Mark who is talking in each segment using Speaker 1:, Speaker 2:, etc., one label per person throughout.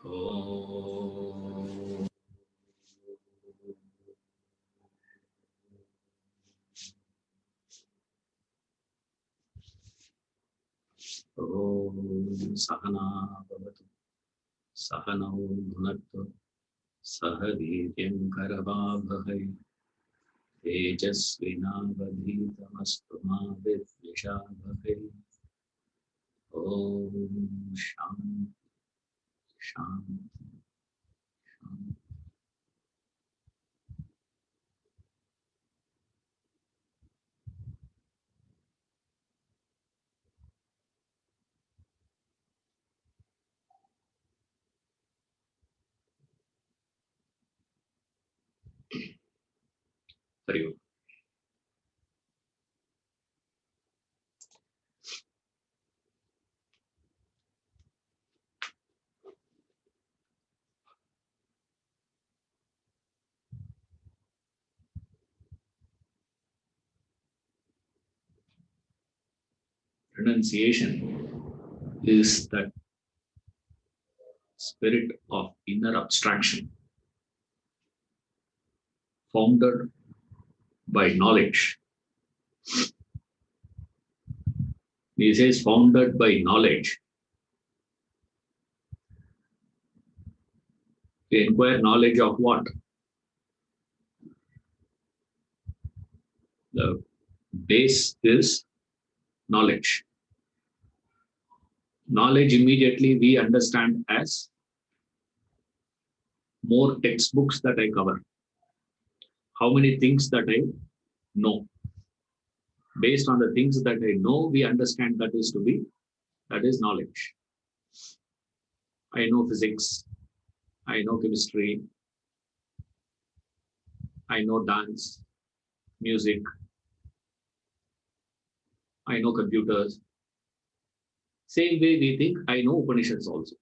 Speaker 1: Om Sahana Bhavatu Sahanau Bhunaktu Sahaviryam Karavabhai Tejasvinavadhitamastu ma Vidvishabhai. Om Shanti Shanti Shanti. Hari Om. Renunciation is that spirit of inner abstraction founded by knowledge. He says founded by knowledge. We inquire knowledge of what? The base is knowledge. Knowledge immediately we understand as more textbooks that I cover. How many things that I know. Based on the things that I know, we understand that is knowledge. I know physics, I know chemistry, I know dance, music, I know computers. Same way we think I know Upanishads also.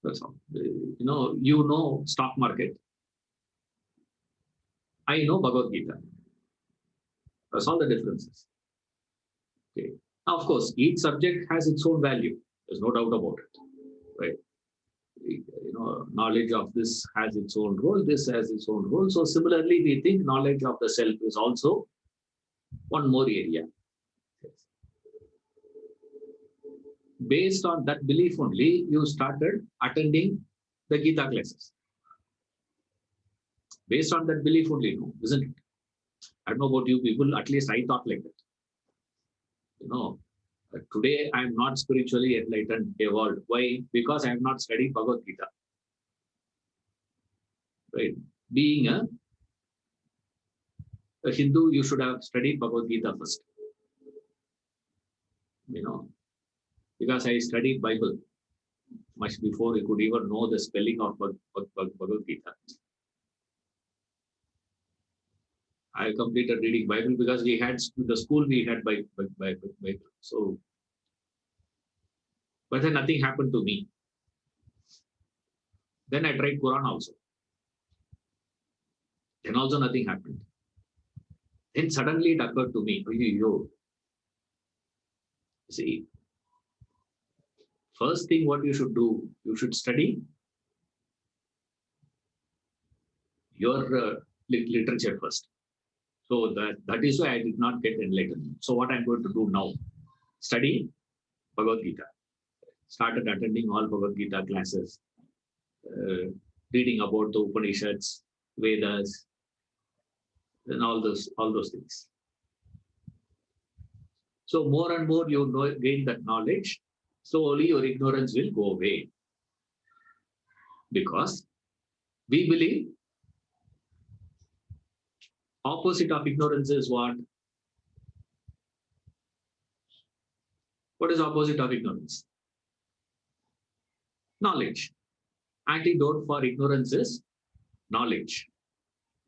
Speaker 1: That's all. You know stock market. I know Bhagavad Gita. That's all the differences. Okay. Now, of course, each subject has its own value. There's no doubt about it. Right? Knowledge of this has its own role. This has its own role. So similarly, we think knowledge of the self is also one more area. Based on that belief only, you started attending the Gita classes. Based on that belief only, no, isn't it? I don't know about you people, at least I thought like that. Today I am not spiritually enlightened, evolved. Why? Because I have not studied Bhagavad Gita. Right? Being a Hindu, you should have studied Bhagavad Gita first. Because I studied Bible much before you could even know the spelling of Bhagavad Gita. I completed reading Bible because we had the school we had Bible. So, but then nothing happened to me. Then I tried Quran also. Then also nothing happened. Then suddenly it occurred to me, see, first thing what you should do, you should study your literature first. So that is why I did not get enlightened. So what I'm going to do now, study Bhagavad Gita. Started attending all Bhagavad Gita classes, reading about the Upanishads, Vedas, and all those things. So more and more you gain that knowledge, slowly your ignorance will go away. Because we believe opposite of ignorance is what? What is opposite of ignorance? Knowledge. Antidote for ignorance is knowledge.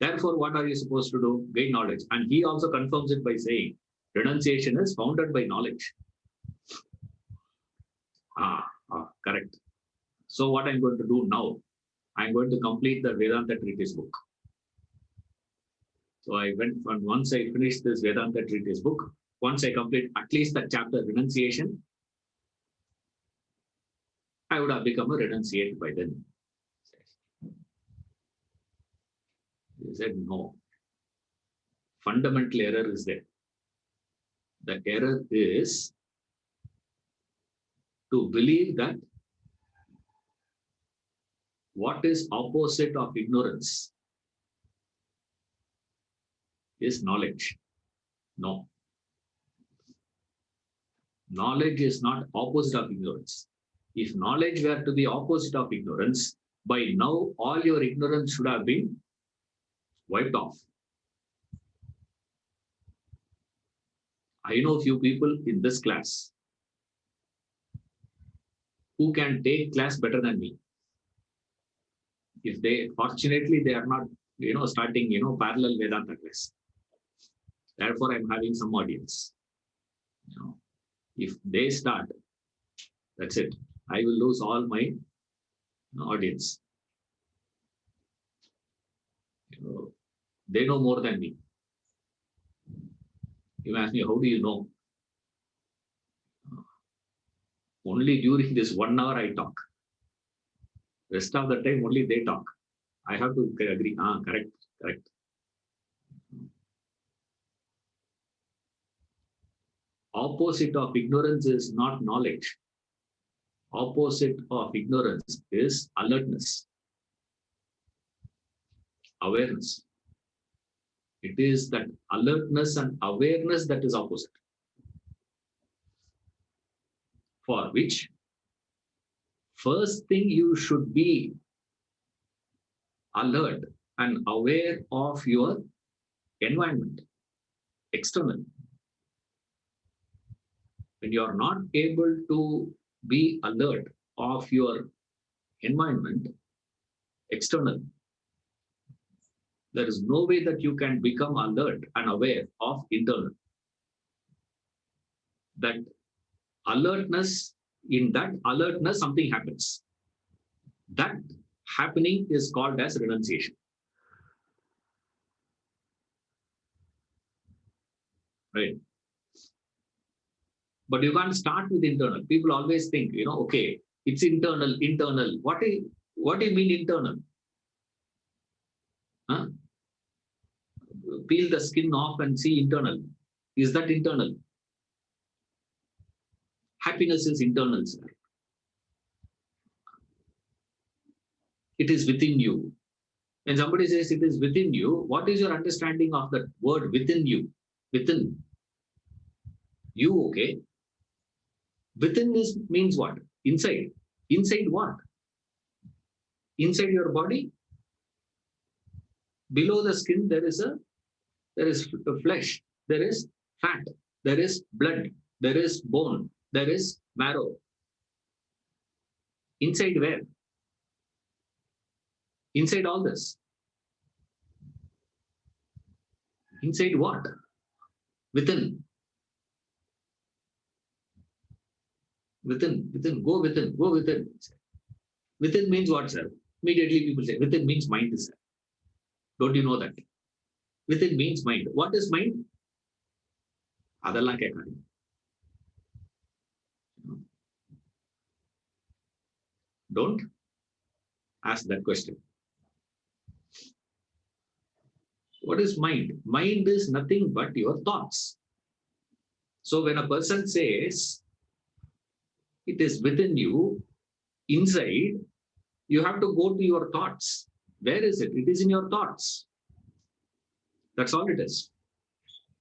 Speaker 1: Therefore, what are you supposed to do? Gain knowledge. And he also confirms it by saying, renunciation is founded by knowledge. Correct. So what I'm going to do now, I'm going to complete the Vedanta Treatise book. So I went, and once I finish this Vedanta Treatise book, once I complete at least that chapter, renunciation, I would have become a renunciate by then. He said, no. Fundamental error is there. The error is to believe that what is opposite of ignorance is knowledge. No. Knowledge is not opposite of ignorance. If knowledge were to be opposite of ignorance, by now all your ignorance should have been wiped off. I know few people in this class who can take class better than me. If they, fortunately, they are not, starting, parallel Vedanta class. Therefore, I'm having some audience. If they start, that's it. I will lose all my audience. They know more than me. You ask me, how do you know? Only during this 1 hour I talk. Rest of the time only they talk. I have to agree. Correct. Opposite of ignorance is not knowledge. Opposite of ignorance is alertness, awareness. It is that alertness and awareness that is opposite. For which, first thing you should be alert and aware of your environment, external. When you are not able to be alert of your environment, external, there is no way that you can become alert and aware of internal. That alertness, in that alertness, something happens. That happening is called as renunciation. Right? But you can't start with internal. People always think, okay, it's internal. What do you mean internal? Huh? Peel the skin off and see internal. Is that internal? Happiness is internal, sir. It is within you. When somebody says it is within you, what is your understanding of that word within you? Within. You, okay? Within means what? Inside. Inside what? Inside your body? Below the skin, there is flesh, there is fat, there is blood, there is bone, there is marrow. Inside where? Inside all this. Inside what? Within. Within. Go within. Within means what, sir? Immediately people say, within means mind, sir. Don't you know that? Within means mind. What is mind? Adallam kekkaadi. Don't ask that question. What is mind? Mind is nothing but your thoughts. So when a person says it is within you, inside, you have to go to your thoughts. Where is it? It is in your thoughts. That's all it is.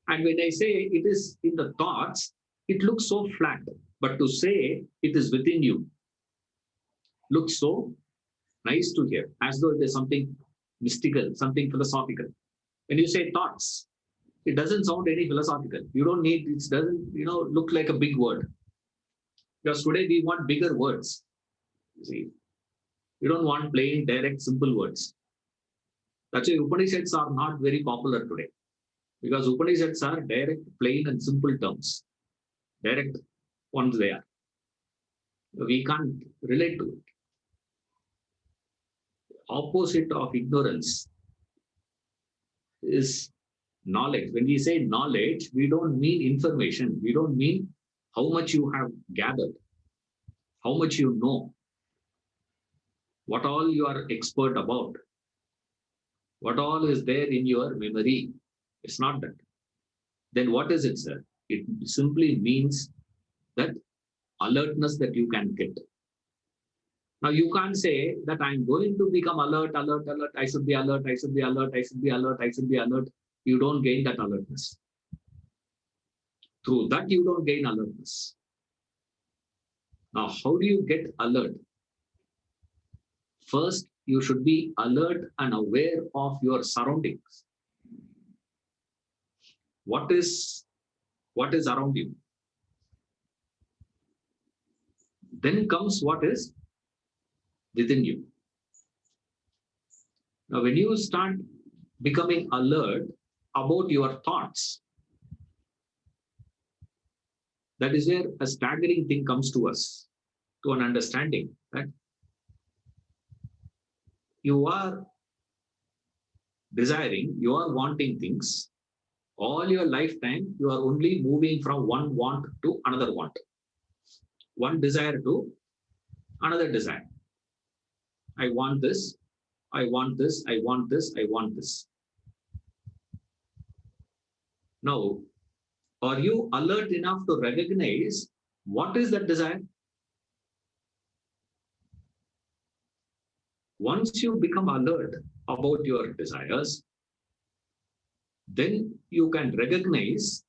Speaker 1: And when I say it is in the thoughts, it looks so flat. But to say it is within you looks so nice to hear, as though it is something mystical, something philosophical. When you say thoughts, it doesn't sound any philosophical. You don't need, it doesn't, look like a big word. Because today we want bigger words. You see, we don't want plain, direct, simple words. That's why Upanishads are not very popular today. Because Upanishads are direct, plain, and simple terms. Direct ones they are. We can't relate to it. Opposite of ignorance is knowledge. When we say knowledge, we don't mean information. We don't mean how much you have gathered, how much you know. what all you are expert about, what all is there in your memory. It's not that. Then what is it, sir? It simply means that alertness that you can get. Now you can't say that I'm going to become alert, alert, alert. I should be alert, I should be alert, I should be alert, I should be alert. You don't gain that alertness. Through that, you don't gain alertness. Now, how do you get alert? First, you should be alert and aware of your surroundings. What is around you? Then comes what is within you. Now, when you start becoming alert about your thoughts, that is where a staggering thing comes to us, to an understanding that you are desiring, you are wanting things. All your lifetime, you are only moving from one want to another want, one desire to another desire. I want this, I want this, I want this, I want this. Now, are you alert enough to recognize what is that desire? Once you become alert about your desires, then you can recognize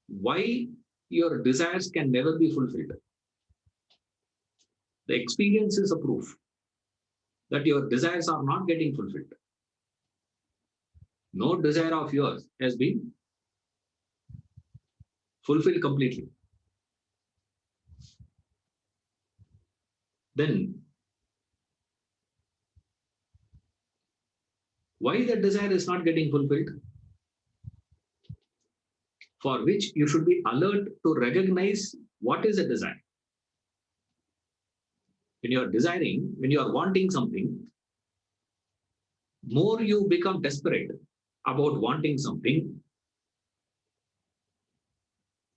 Speaker 1: why your desires can never be fulfilled. The experience is a proof that your desires are not getting fulfilled. No desire of yours has been fulfilled completely. Then, why the desire is not getting fulfilled? For which you should be alert to recognize what is a desire. When you are desiring, when you are wanting something, more you become desperate about wanting something,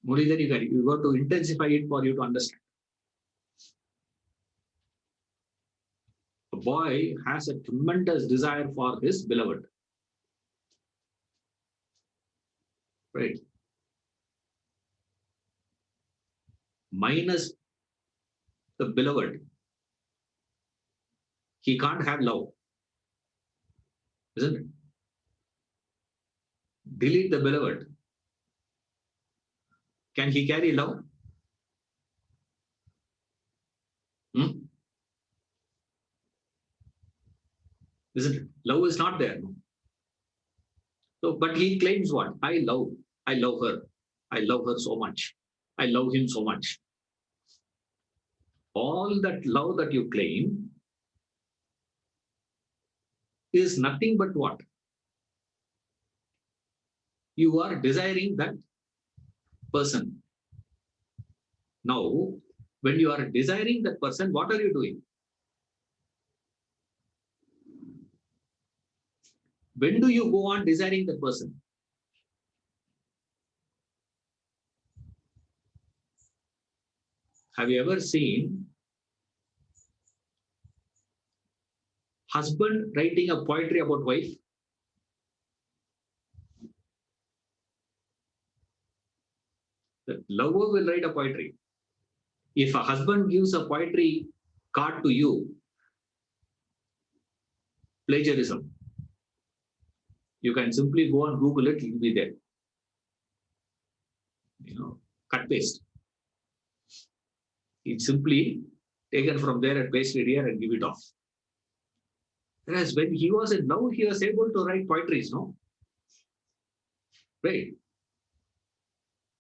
Speaker 1: only then you got to intensify it for you to understand. A boy has a tremendous desire for his beloved. Right? Minus the beloved, he can't have love. Isn't it? Delete the beloved. Can he carry love? Isn't it? Love is not there. No? So, but he claims what? I love her. I love her so much. I love him so much. All that love that you claim is nothing but what? You are desiring that person. Now, when you are desiring that person, what are you doing? When do you go on desiring that person? Have you ever seen husband writing a poetry about wife? The lover will write a poetry. If a husband gives a poetry card to you, plagiarism. You can simply go and Google it, it will be there. Cut paste. It's simply taken from there and pasted here and give it off. Whereas when he was in love, he was able to write poetries, no? Right.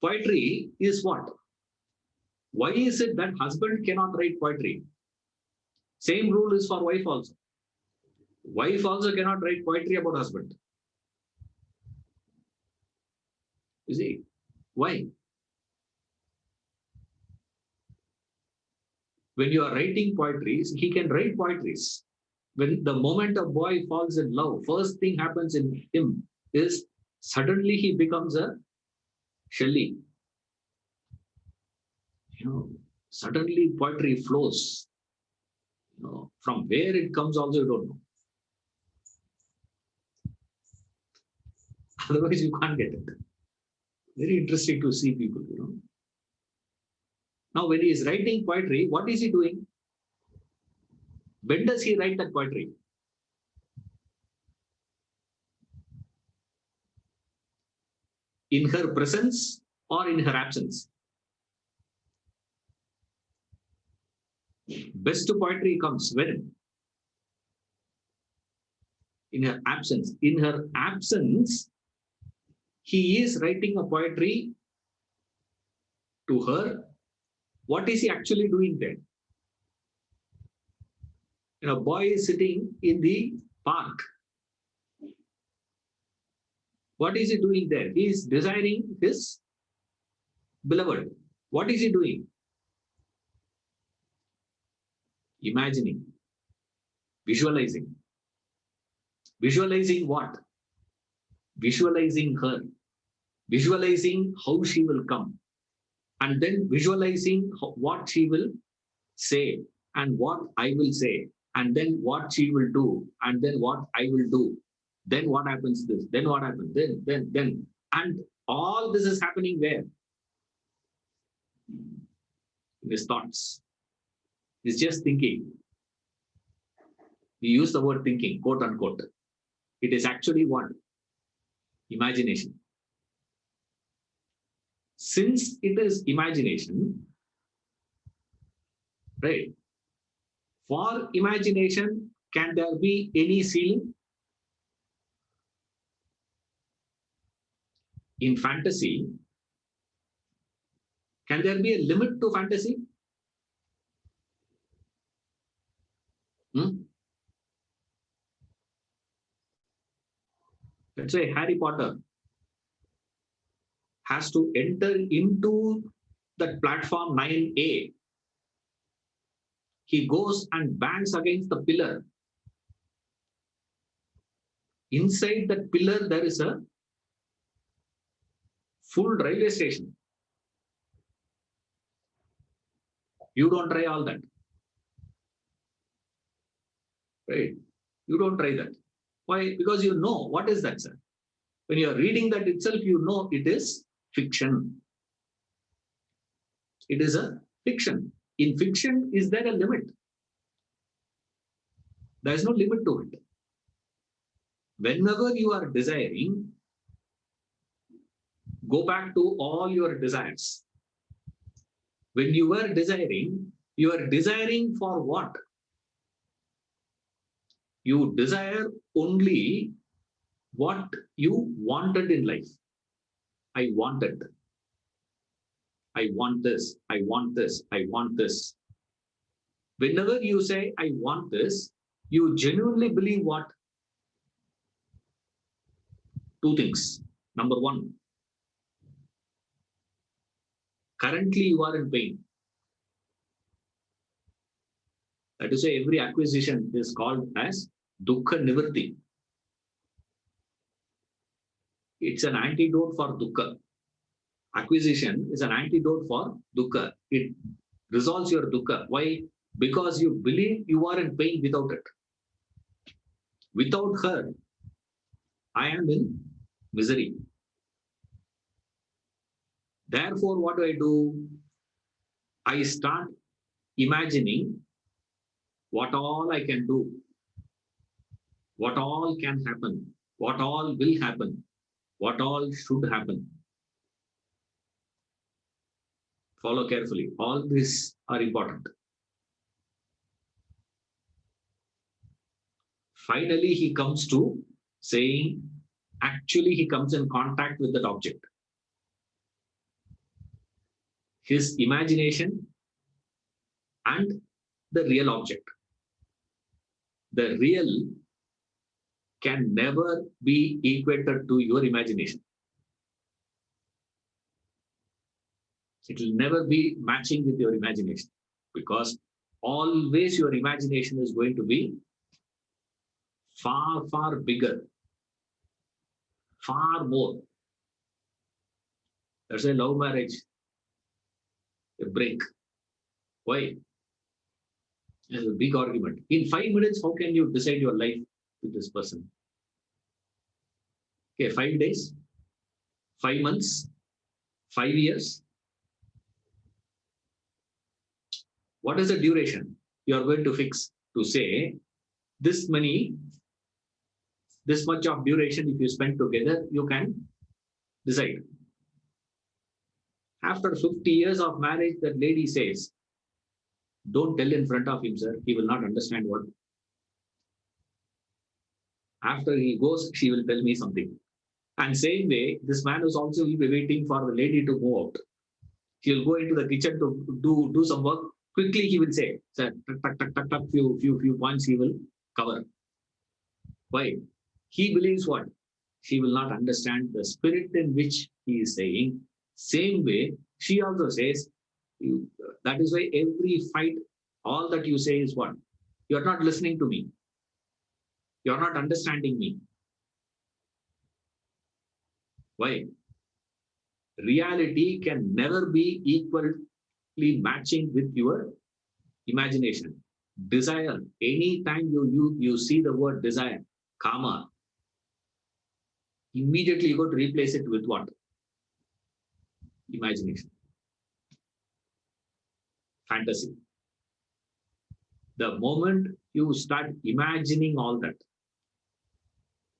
Speaker 1: Poetry is what? Why is it that husband cannot write poetry? Same rule is for wife also. Wife also cannot write poetry about husband. You see, why? When you are writing poetries, he can write poetries. When the moment a boy falls in love, first thing happens in him is suddenly he becomes a Shelley. Suddenly poetry flows. From where it comes also you don't know. Otherwise you can't get it. Very interesting to see people. Now when he is writing poetry, what is he doing? When does he write that poetry? In her presence or in her absence? Best poetry comes when? In her absence. In her absence, he is writing a poetry to her. What is he actually doing there? A boy is sitting in the park. What is he doing there? He is desiring his beloved. What is he doing? Imagining, visualizing. Visualizing what? Visualizing her. Visualizing how she will come. And then visualizing what she will say and what I will say. And then what she will do. And then what I will do. Then what happens this? Then what happens? Then. And all this is happening where? In his thoughts. He's just thinking. We use the word thinking, quote unquote. It is actually what? Imagination. Since it is imagination, right? For imagination, can there be any ceiling? In fantasy, can there be a limit to fantasy? Let's say Harry Potter has to enter into that platform 9A. He goes and bangs against the pillar. Inside that pillar, there is a full railway station. You don't try all that. Right? You don't try that. Why? Because you know. What is that, sir? When you are reading that itself, you know it is fiction. It is a fiction. In fiction, is there a limit? There is no limit to it. Whenever you are desiring, go back to all your desires. When you are desiring for what? You desire only what you wanted in life. I wanted. I want this. I want this. I want this. Whenever you say, I want this, you genuinely believe what? Two things. Number one, currently you are in pain. That is why every acquisition is called as dukkha nivritti. It's an antidote for dukkha. Acquisition is an antidote for dukkha. It resolves your dukkha. Why? Because you believe you are in pain without it. Without her, I am in misery. Therefore, what do? I start imagining what all I can do, what all can happen, what all will happen, what all should happen. Follow carefully. All these are important. Finally, he comes to saying, actually, he comes in contact with that object. His imagination and the real object. The real can never be equated to your imagination. It will never be matching with your imagination, because always your imagination is going to be far, far bigger, far more. That's why love marriage, a break. Why? There's a big argument. In 5 minutes, how can you decide your life with this person? Okay, 5 days, 5 months, 5 years. What is the duration you are going to fix to say this many, this much of duration if you spend together, you can decide. After 50 years of marriage, that lady says, don't tell in front of him, sir. He will not understand what. After he goes, she will tell me something. And same way, this man is also will be waiting for the lady to move out. He'll go into the kitchen to do some work. Quickly, he will say, sir, tuck, tuck, tuck, tuck, few points he will cover. Why? He believes what? She will not understand the spirit in which he is saying. Same way, she also says, that is why every fight, all that you say is what? You're not listening to me. You're not understanding me. Why? Reality can never be equally matching with your imagination. Desire, anytime you see the word desire, kama, immediately you got to replace it with what? Imagination. Fantasy. The moment you start imagining all that,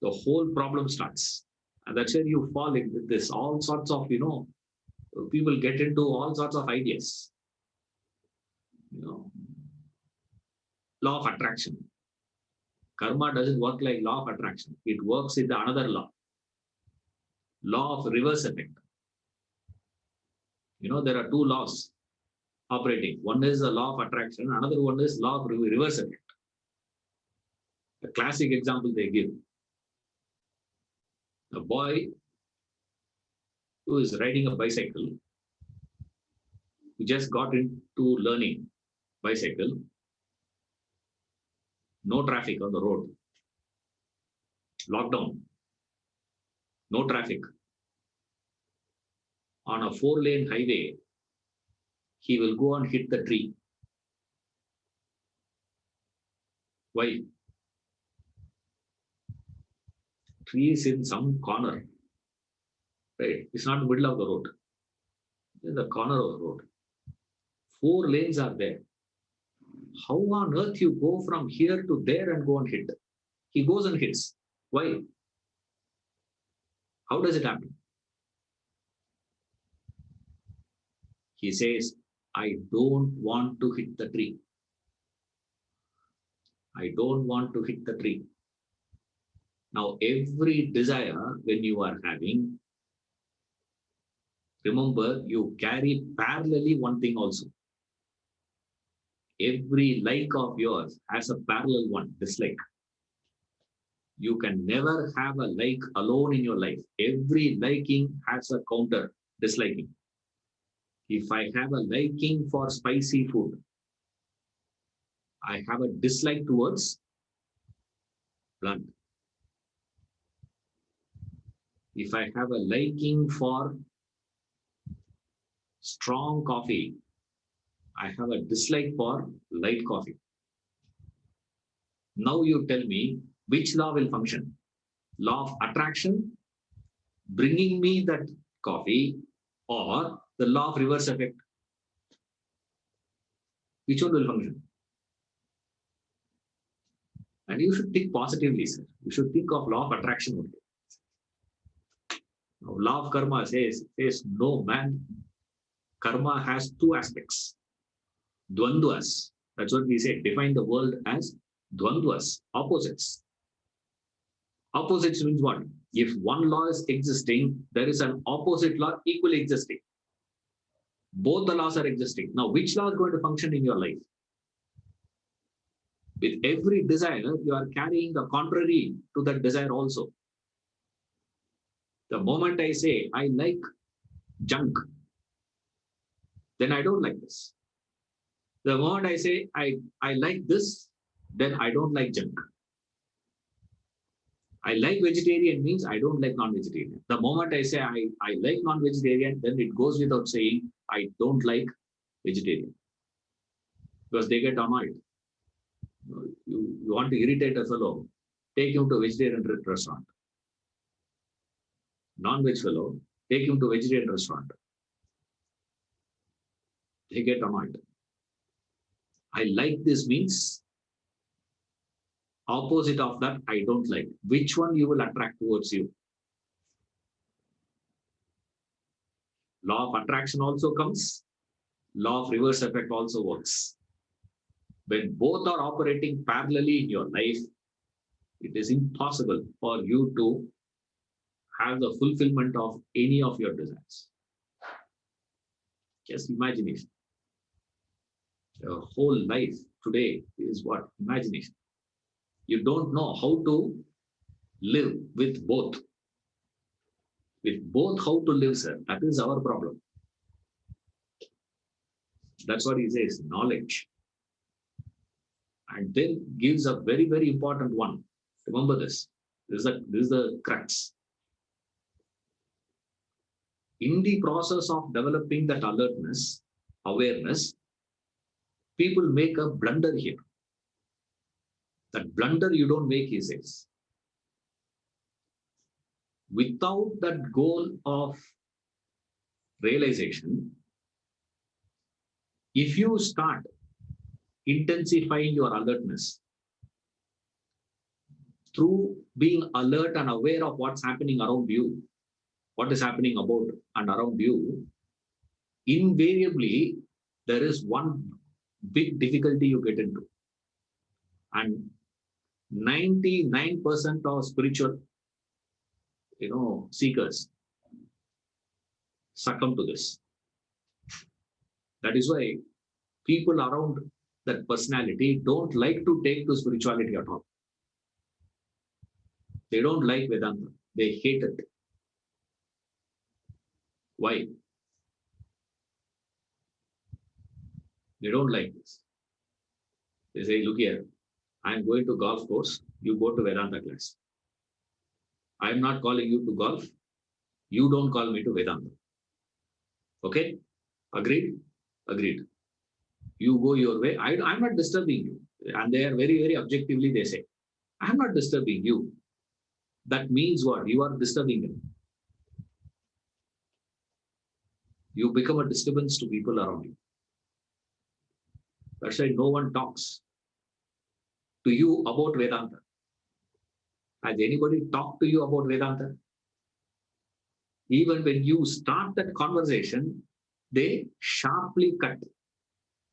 Speaker 1: the whole problem starts. And that's where you fall into this, all sorts of, people get into all sorts of ideas. Law of attraction. Karma doesn't work like law of attraction. It works in the another law. Law of reverse effect. There are two laws operating. One is the law of attraction. Another one is law of reverse effect. A classic example they give. A boy who is riding a bicycle, who just got into learning bicycle, no traffic on the road, lockdown, no traffic. On a 4-lane highway, he will go and hit the tree. Why? Tree is in some corner, right? It's not the middle of the road. It's in the corner of the road. 4 lanes are there. How on earth you go from here to there and go and hit? He goes and hits. Why? How does it happen? He says, I don't want to hit the tree. I don't want to hit the tree. Now, every desire when you are having, remember, you carry parallelly one thing also. Every like of yours has a parallel one, dislike. You can never have a like alone in your life. Every liking has a counter, disliking. If I have a liking for spicy food, I have a dislike towards blunt. If I have a liking for strong coffee, I have a dislike for light coffee. Now you tell me which law will function? Law of attraction, bringing me that coffee, or the law of reverse effect? Which one will function? And you should think positively, sir. You should think of law of attraction only. Now, law of karma says no, man. Karma has two aspects. Dvandvas. That's what we say. Define the world as dvandvas, opposites. Opposites means what? If one law is existing, there is an opposite law equally existing. Both the laws are existing. Now, which law is going to function in your life? With every desire, you are carrying the contrary to that desire also. The moment I say, I like junk, then I don't like this. The moment I say, I like this, then I don't like junk. I like vegetarian means I don't like non-vegetarian. The moment I say I like non-vegetarian, then it goes without saying I don't like vegetarian. Because they get annoyed. You want to irritate a fellow, take him to a vegetarian restaurant. Non-veg fellow, take him to a vegetarian restaurant. They get annoyed. I like this means opposite of that, I don't like. Which one you will attract towards you? Law of attraction also comes. Law of reverse effect also works. When both are operating parallelly in your life, it is impossible for you to have the fulfillment of any of your desires. Just imagination. Your whole life today is what? Imagination. You don't know how to live with both. With both, how to live, sir. That is our problem. That's what he says, knowledge. And then gives a very, very important one. Remember this. This is the crux. In the process of developing that alertness, awareness, people make a blunder here. That blunder you don't make, he says. Without that goal of realization, if you start intensifying your alertness through being alert and aware of what's happening around you, what is happening about and around you, invariably there is one big difficulty you get into. And 99% of spiritual seekers succumb to this. That is why people around that personality don't like to take to spirituality at all. They don't like Vedanta. They hate it. Why? They don't like this. They say, look here, I'm going to golf course, you go to Vedanta class. I'm not calling you to golf. You don't call me to Vedanta. Okay? Agreed? Agreed. You go your way. I'm not disturbing you. And they are very, very objectively, they say, I'm not disturbing you. That means what? You are disturbing them. You become a disturbance to people around you. That's why no one talks to you about Vedanta. Has anybody talked to you about Vedanta? Even when you start that conversation, they sharply cut,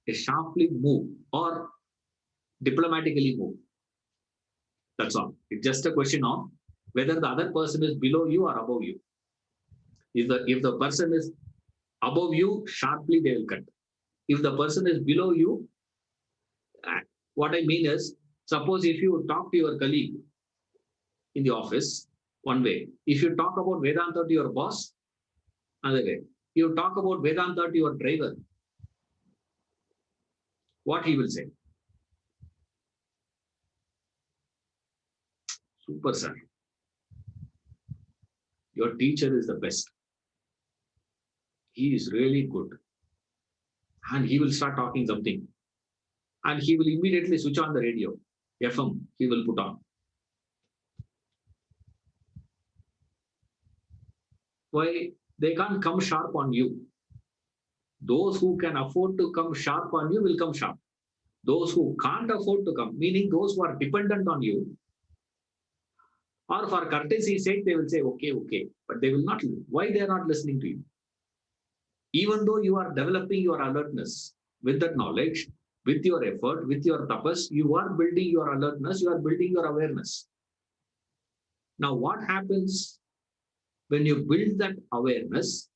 Speaker 1: they sharply move, or diplomatically move. That's all. It's just a question of whether the other person is below you or above you. If the person is above you, sharply they will cut. If the person is below you, what I mean is, suppose if you talk to your colleague in the office, one way. If you talk about Vedanta to your boss, another way. You talk about Vedanta to your driver, what he will say? Super, sir. Your teacher is the best. He is really good. And he will start talking something. And he will immediately switch on the radio. FM, he will put on. Why? They can't come sharp on you. Those who can afford to come sharp on you will come sharp. Those who can't afford to come, meaning those who are dependent on you, or for courtesy's sake, they will say, okay, but they will not. Why they are not listening to you? Even though you are developing your alertness with that knowledge, with your effort, with your tapas, you are building your alertness, you are building your awareness. Now, what happens when you build that awareness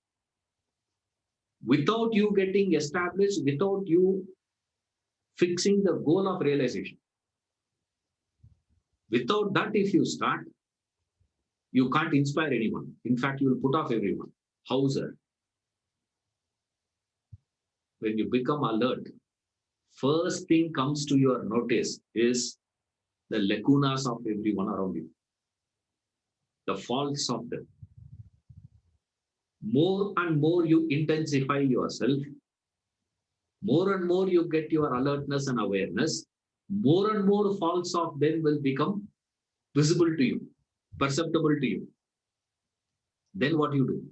Speaker 1: without you getting established, without you fixing the goal of realization? Without that, if you start, you can't inspire anyone. In fact, you will put off everyone. How, sir? When you become alert, first thing comes to your notice is the lacunas of everyone around you, the faults of them. More and more you intensify yourself, more and more you get your alertness and awareness, more and more faults of them will become visible to you, perceptible to you. Then what you do?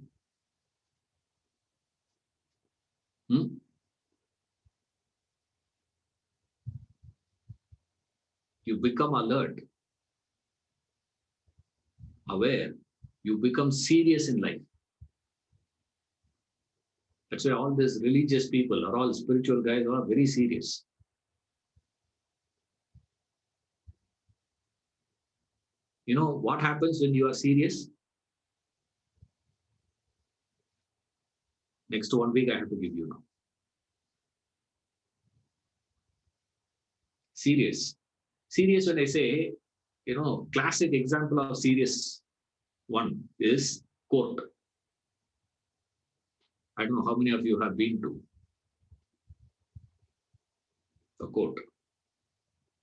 Speaker 1: You become alert, aware, you become serious in life. That's why all these religious people are all spiritual guys who are very serious. You know what happens when you are serious? Next 1 week, I have to give you now. Serious. Serious, when I say, classic example of serious one is court. I don't know how many of you have been to the court.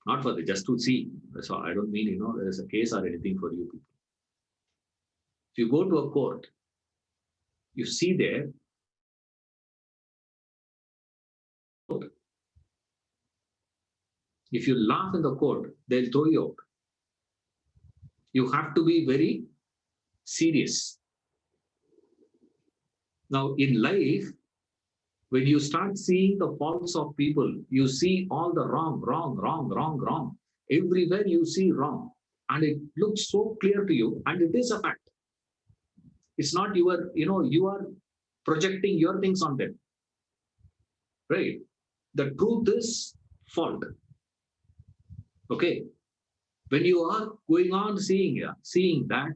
Speaker 1: Not for the just to see. So I don't mean, there is a case or anything for you people. If you go to a court, you see there, if you laugh in the court, they'll throw you out. You have to be very serious. Now, in life, when you start seeing the faults of people, you see all the wrong. Everywhere you see wrong. And it looks so clear to you, and it is a fact. It's not your, you are projecting your things on them. Right? The truth is fault. Okay? When you are going on seeing that,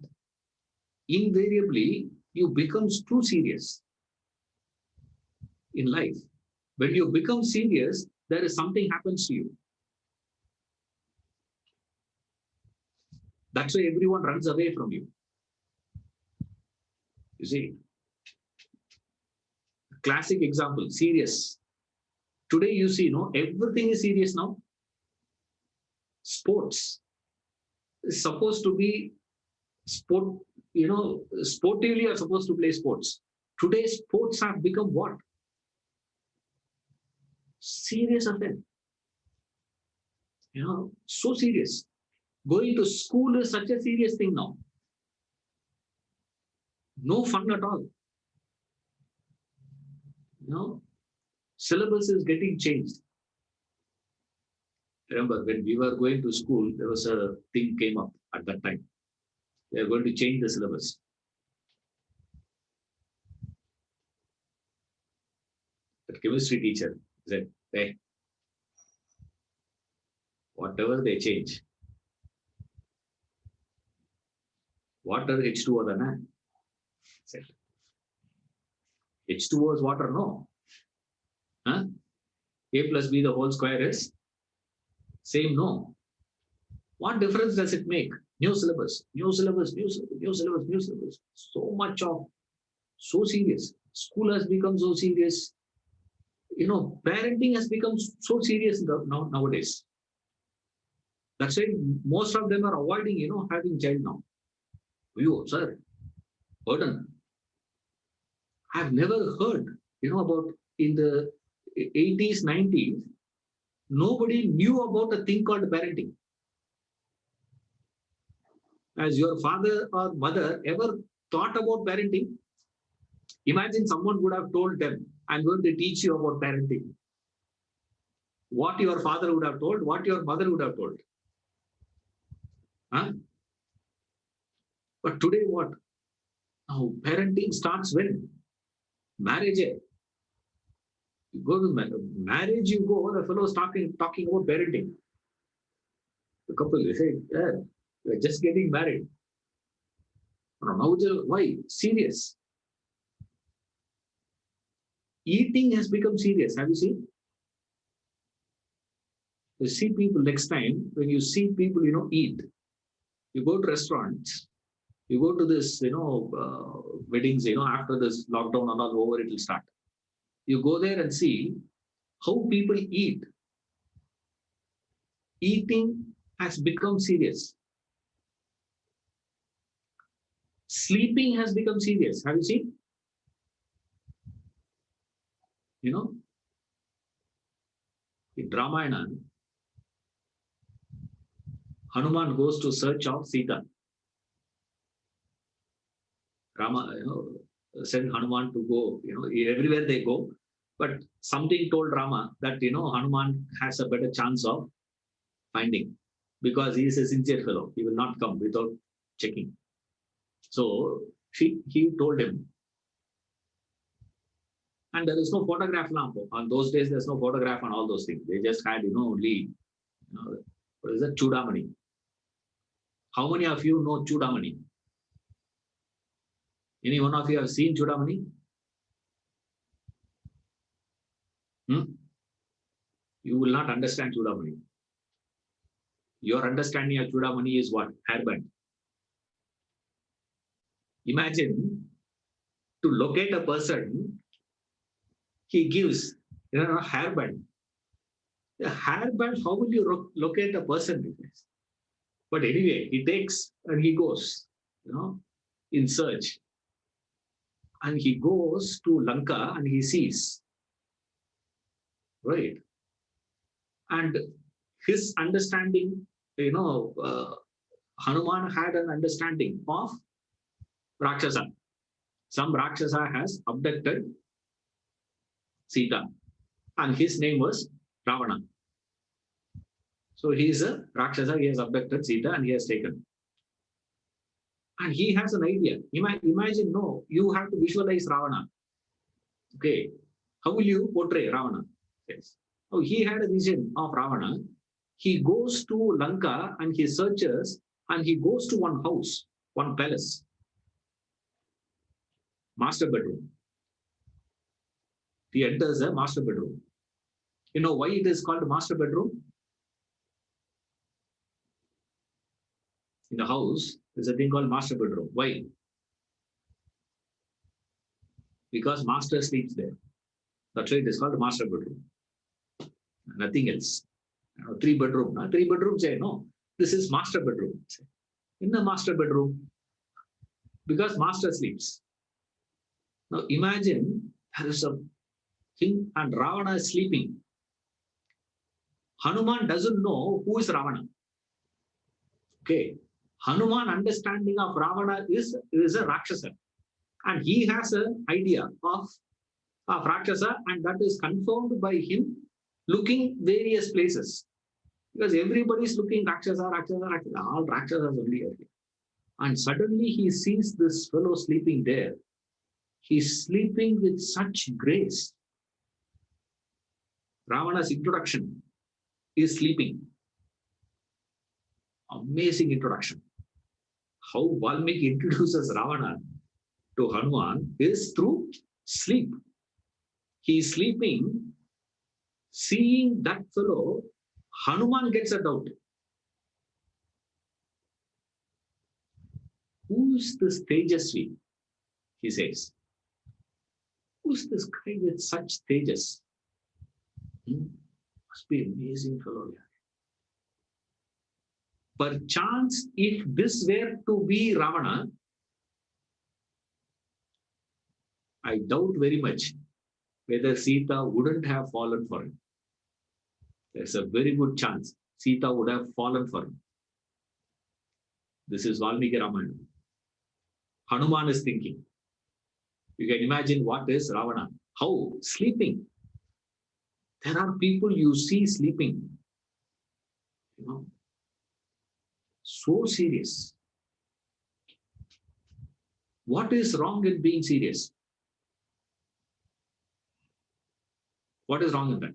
Speaker 1: invariably, you become too serious in life. When you become serious, there is something happens to you. That's why everyone runs away from you. You see, classic example, serious. Today you see, everything is serious now. Sports is supposed to be sport, sportively are supposed to play sports. Today sports have become what? Serious affair. So serious. Going to school is such a serious thing now. No fun at all. Syllabus is getting changed. Remember, when we were going to school, there was a thing came up at that time. They are going to change the syllabus. The chemistry teacher said, hey, whatever they change, water H2O than said. H2O is water, no. Huh? A plus B the whole square is same, no. What difference does it make? New syllabus. So much of, so serious. School has become so serious. Parenting has become so serious nowadays. That's why most of them are avoiding, having child now. You, sir, burden. I've never heard, about in the 80s, 90s, nobody knew about a thing called parenting. Has your father or mother ever thought about parenting? Imagine someone would have told them, I'm going to teach you about parenting. What your father would have told, what your mother would have told. Huh? But today what? Now, parenting starts when? Marriage. You go to marriage, you go, the fellow is talking about parenting. The couple, they say, yeah, we're just getting married. Now, why? Serious. Eating has become serious. Have you seen? You see people next time, when you see people, eat. You go to restaurants, you go to this, weddings, after this lockdown and all over, it will start. You go there and see how people eat. Eating has become serious. Sleeping has become serious. Have you seen? In Ramayana, Hanuman goes to search of Sita. Rama, sent Hanuman to go, everywhere they go. But something told Rama that, Hanuman has a better chance of finding because he is a sincere fellow. He will not come without checking. So he told him. And there is no photograph now. On those days, there's no photograph and all those things. They just had, only, what is that? Chudamani. How many of you know Chudamani? Any one of you have seen Chudamani? You will not understand Chudamani. Your understanding of Chudamani is what? Hairband. Imagine to locate a person, he gives a hairband. A hairband, how will you locate a person? But anyway, he takes and he goes, in search. And he goes to Lanka and he sees. Right. And his understanding, Hanuman had an understanding of Rakshasa. Some Rakshasa has abducted Sita. And his name was Ravana. So he is a Rakshasa, he has abducted Sita and he has taken. And he has an idea. Imagine, you have to visualize Ravana. Okay. How will you portray Ravana? Yes. Oh, he had a vision of Ravana. He goes to Lanka and he searches and he goes to one house, one palace. Master bedroom. He enters a master bedroom. You know why it is called master bedroom? In the house, there's a thing called master bedroom. Why? Because master sleeps there. That's why it is called master bedroom. Nothing else. 3 bedroom. 3 bedrooms, no. This is master bedroom. In the master bedroom, because master sleeps. Now imagine there is a king and Ravana is sleeping. Hanuman doesn't know who is Ravana. Okay. Hanuman understanding of Ravana is a Rakshasa. And he has an idea of Rakshasa, and that is confirmed by him looking various places. Because everybody is looking Rakshasa, all Rakshasas only are here. And suddenly he sees this fellow sleeping there. He's sleeping with such grace. Ravana's introduction is sleeping. Amazing introduction. How Valmiki introduces Ravana to Hanuman is through sleep. He is sleeping, seeing that fellow, Hanuman gets a doubt. Who is this Tejasvi? He says. Who's this guy with such tejas? Must be an amazing fellow. Perchance, if this were to be Ravana, I doubt very much whether Sita wouldn't have fallen for him. There's a very good chance Sita would have fallen for him. This is Valmiki Ramayana. Hanuman is thinking. You can imagine what is Ravana. How? Sleeping. There are people you see sleeping. So serious. What is wrong in being serious? What is wrong in that?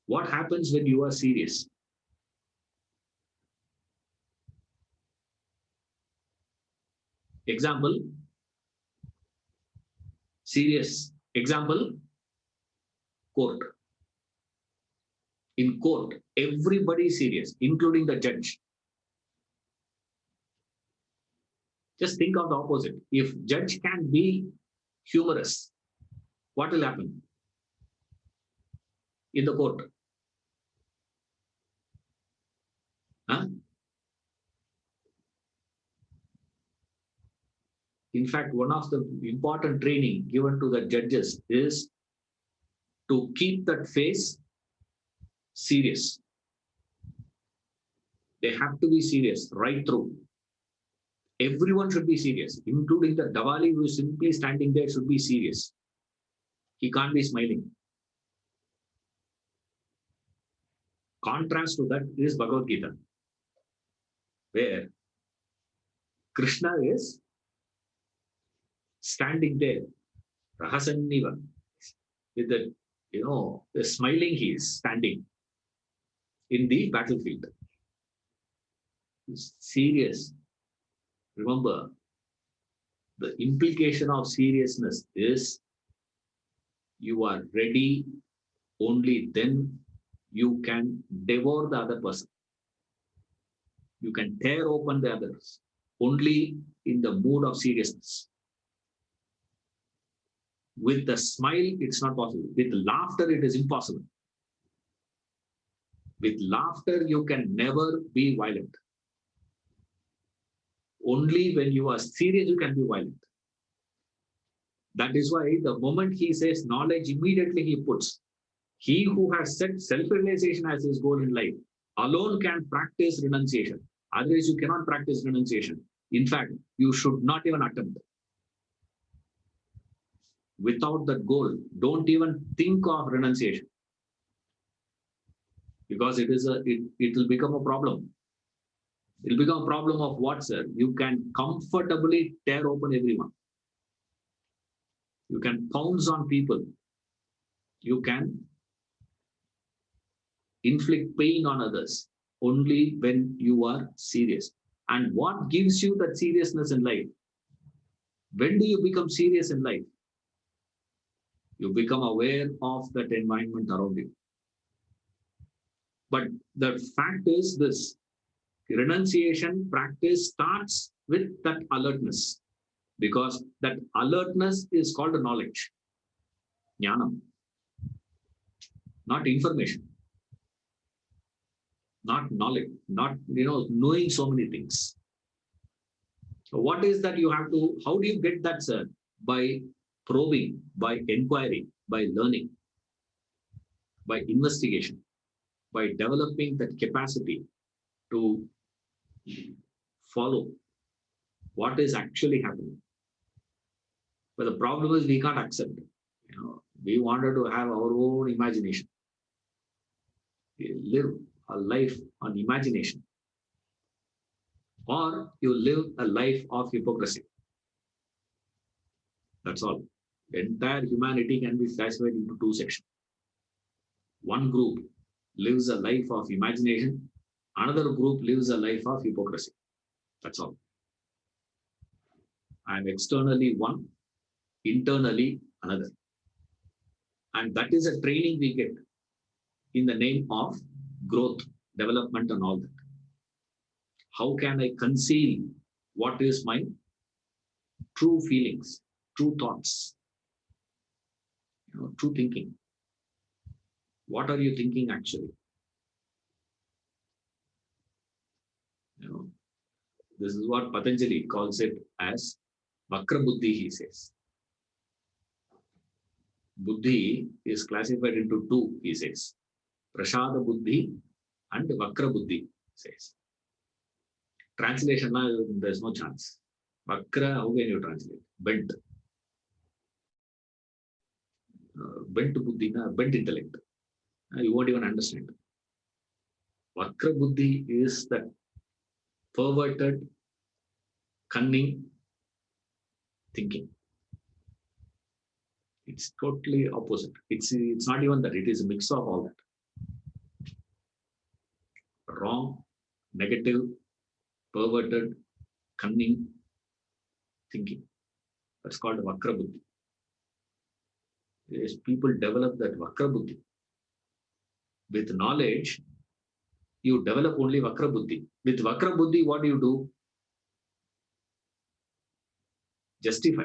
Speaker 1: What happens when you are serious? Example. Serious. Example. Court. In court, everybody is serious, including the judge. Just think of the opposite. If judge can be humorous, what will happen in the court? In fact, one of the important training given to the judges is to keep that face serious. They have to be serious right through. Everyone should be serious, including the Diwali who is simply standing there should be serious. He can't be smiling. Contrast to that is Bhagavad Gita, where Krishna is standing there, Rahasanniva, with the smiling he is standing in the battlefield. He's serious. Remember, the implication of seriousness is you are ready, only then you can devour the other person. You can tear open the others, only in the mood of seriousness. With the smile, it's not possible. With laughter, it is impossible. With laughter, you can never be violent. Only when you are serious, you can be violent. That is why the moment he says knowledge, immediately he puts, he who has set self-realization as his goal in life alone can practice renunciation. Otherwise, you cannot practice renunciation. In fact, you should not even attempt. Without that goal, don't even think of renunciation. Because it will become a problem. It will become a problem of what, sir? You can comfortably tear open everyone. You can pounce on people. You can inflict pain on others only when you are serious. And what gives you that seriousness in life? When do you become serious in life? You become aware of that environment around you. But the fact is this, renunciation practice starts with that alertness, because that alertness is called knowledge, jnanam, not information, not knowledge, not knowing so many things. So what is that you have to, how do you get that, sir? By probing, by inquiry, by learning, by investigation, by developing that capacity to follow what is actually happening. But the problem is we can't accept. We wanted to have our own imagination. We live a life on imagination. Or you live a life of hypocrisy. That's all. The entire humanity can be classified into two sections. One group lives a life of imagination. Another group lives a life of hypocrisy. That's all. I am externally one, internally another. And that is a training we get in the name of growth, development, and all that. How can I conceal what is my true feelings, true thoughts, true thinking? What are you thinking actually? This is what Patanjali calls it as Vakra Buddhi, he says. Buddhi is classified into two, he says. Prasada Buddhi and Vakra Buddhi, says. Translation, there's no chance. Vakra, how can you translate? Bent. Bent Buddhi, bent intellect. You won't even understand. Vakra Buddhi is that perverted, cunning thinking. It's totally opposite. It's not even that. It is a mix of all that. Wrong, negative, perverted, cunning thinking. That's called Vakra Buddhi. Yes, people develop that Vakra Buddhi. With knowledge, you develop only Vakra Buddhi. With Vakra Buddhi, what do you do? Justify.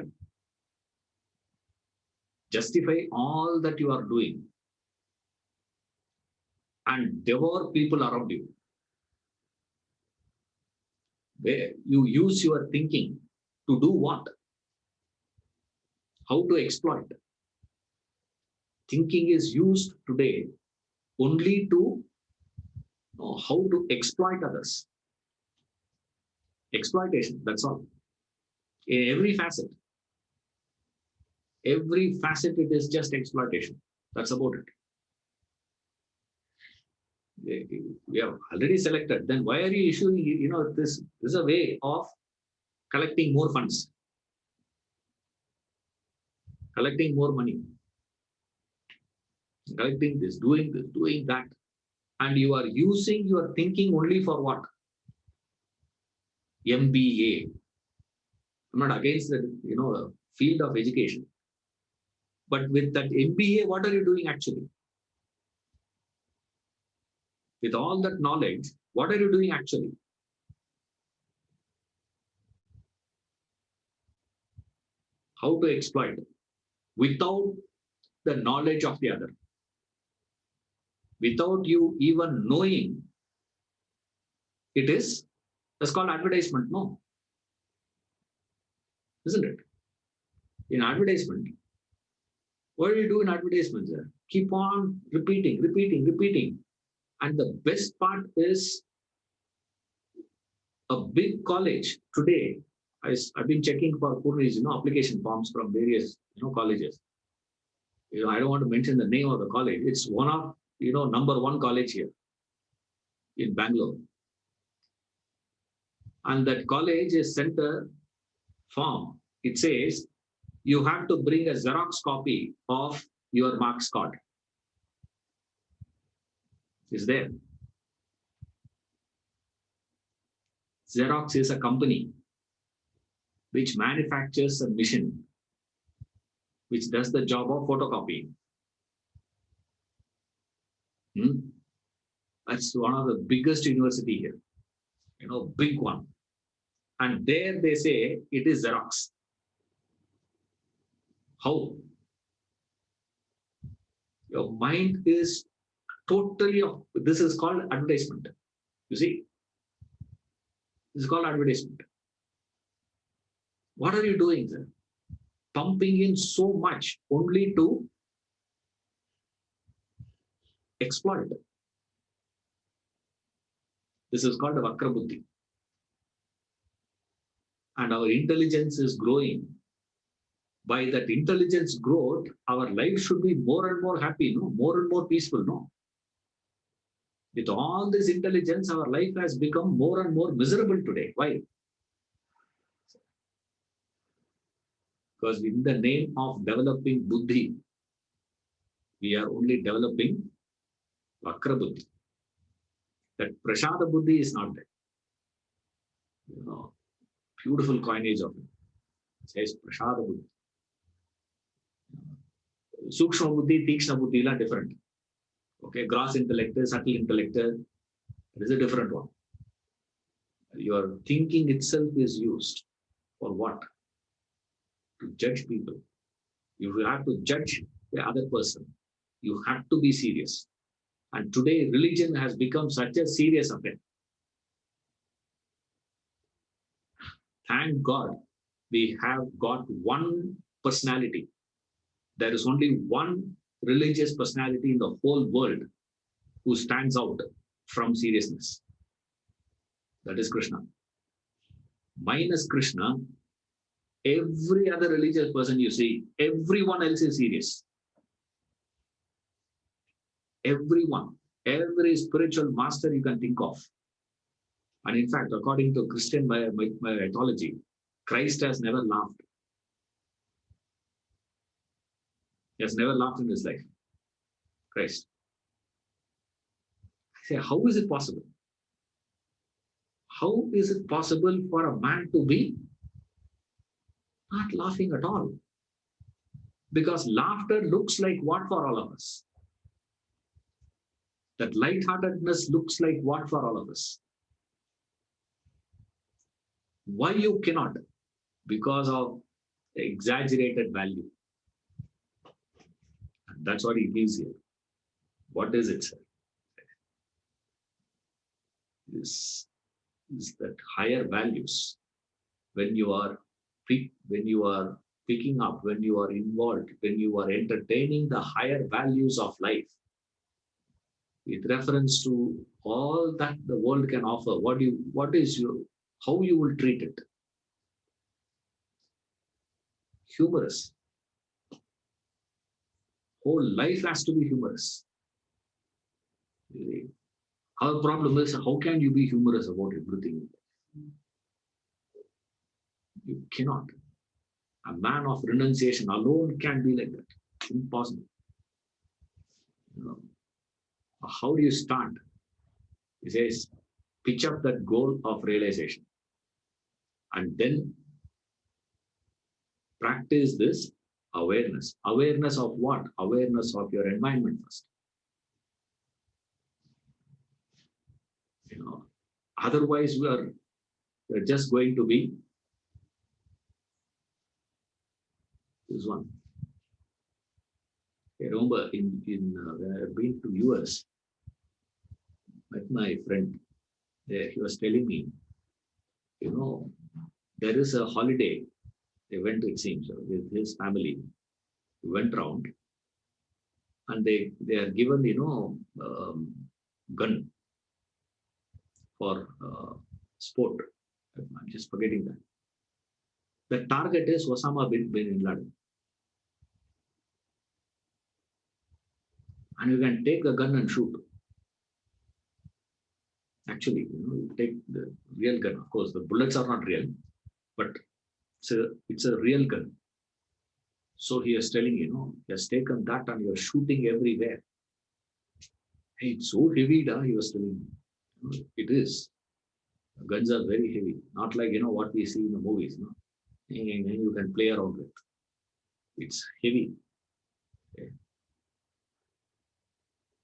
Speaker 1: Justify all that you are doing and devour people around you. Where you use your thinking to do what? How to exploit. Thinking is used today only to know how to exploit others. Exploitation, that's all. In every facet. Every facet, it is just exploitation. That's about it. We have already selected. Then why are you issuing, this is a way of collecting more funds, collecting more money, collecting this, doing that. And you are using your thinking only for what? MBA. I'm not against the field of education. But with that MBA, what are you doing actually? With all that knowledge, what are you doing actually? How to exploit without the knowledge of the other, without you even knowing it is. That's called advertisement, no? Isn't it? In advertisement, what do you do in advertisements? Keep on repeating. And the best part is a big college today. I've been checking for Purni's, application forms from various, colleges. I don't want to mention the name of the college. It's one of, number one college here in Bangalore. And that college is sent a form. It says you have to bring a Xerox copy of your marks card. It's there. Xerox is a company which manufactures a machine which does the job of photocopying. That's one of the biggest university here, big one. And there they say it is Xerox. How? Your mind is totally, this is called advertisement. You see? This is called advertisement. What are you doing, sir? Pumping in so much only to exploit. This is called a Vakra Buddhi. And our intelligence is growing. By that intelligence growth, our life should be more and more happy, more and more peaceful, With all this intelligence, our life has become more and more miserable today. Why? Because in the name of developing Buddhi, we are only developing Vakra Buddhi. That Prashada Buddhi is not there. Beautiful coinage of it. It says Prashada Buddhi. Sukshma Buddhi, Tikshna Buddhi are different. Okay, gross intellect, subtle intellect, it is a different one. Your thinking itself is used for what? To judge people. If you have to judge the other person, you have to be serious. And today, religion has become such a serious affair. Thank God, we have got one personality. There is only one religious personality in the whole world who stands out from seriousness. That is Krishna. Minus Krishna, every other religious person you see, everyone else is serious. Everyone, every spiritual master you can think of. And in fact, according to Christian mythology, Christ has never laughed. He has never laughed in his life. Christ. I say, how is it possible? How is it possible for a man to be not laughing at all? Because laughter looks like what for all of us? That lightheartedness looks like what for all of us? Why you cannot? Because of the exaggerated value. And that's what he means here. What is it, sir? Is that higher values when you are picking up, when you are involved, when you are entertaining the higher values of life with reference to all that the world can offer. What is your how you will treat it. Humorous. Whole life has to be humorous. Our problem is, how can you be humorous about everything? You cannot. A man of renunciation alone can be like that. Impossible. You know, how do you start? He says, pitch up that goal of realization. And then practice this awareness. Awareness of what? Awareness of your environment first. Otherwise, we're just going to be this one. I remember when I've been to US, met my friend there, he was telling me, there is a holiday. They went, it seems, with his family. He went round and they are given, gun for sport. I'm just forgetting that. The target is Osama bin Laden. And you can take a gun and shoot. Actually, you take the real gun. Of course, the bullets are not real, but it's a real gun. So he is telling, he has taken that and you're shooting everywhere. Hey, it's so heavy, he was telling me. It is. Guns are very heavy, not like what we see in the movies. And you can play around with. It's heavy. Okay.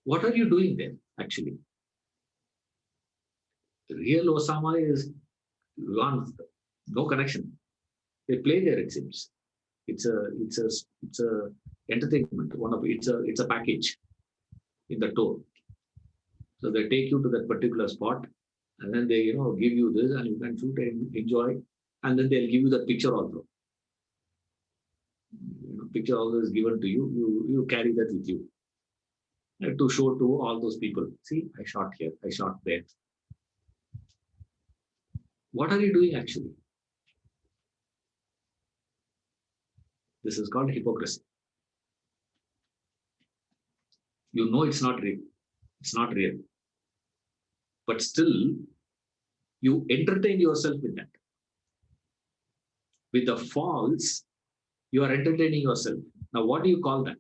Speaker 1: What are you doing there, actually? The real Osama is no connection. They play there, it seems. It's a entertainment. It's a package in the tour. So they take you to that particular spot, and then they give you this, and you can shoot and enjoy, and then they'll give you the picture also. Picture also is given to you. You carry that with you to show to all those people. See, I shot here, I shot there. What are you doing actually? This is called hypocrisy. You know it's not real. It's not real. But still, you entertain yourself with that. With the false, you are entertaining yourself. Now, what do you call that?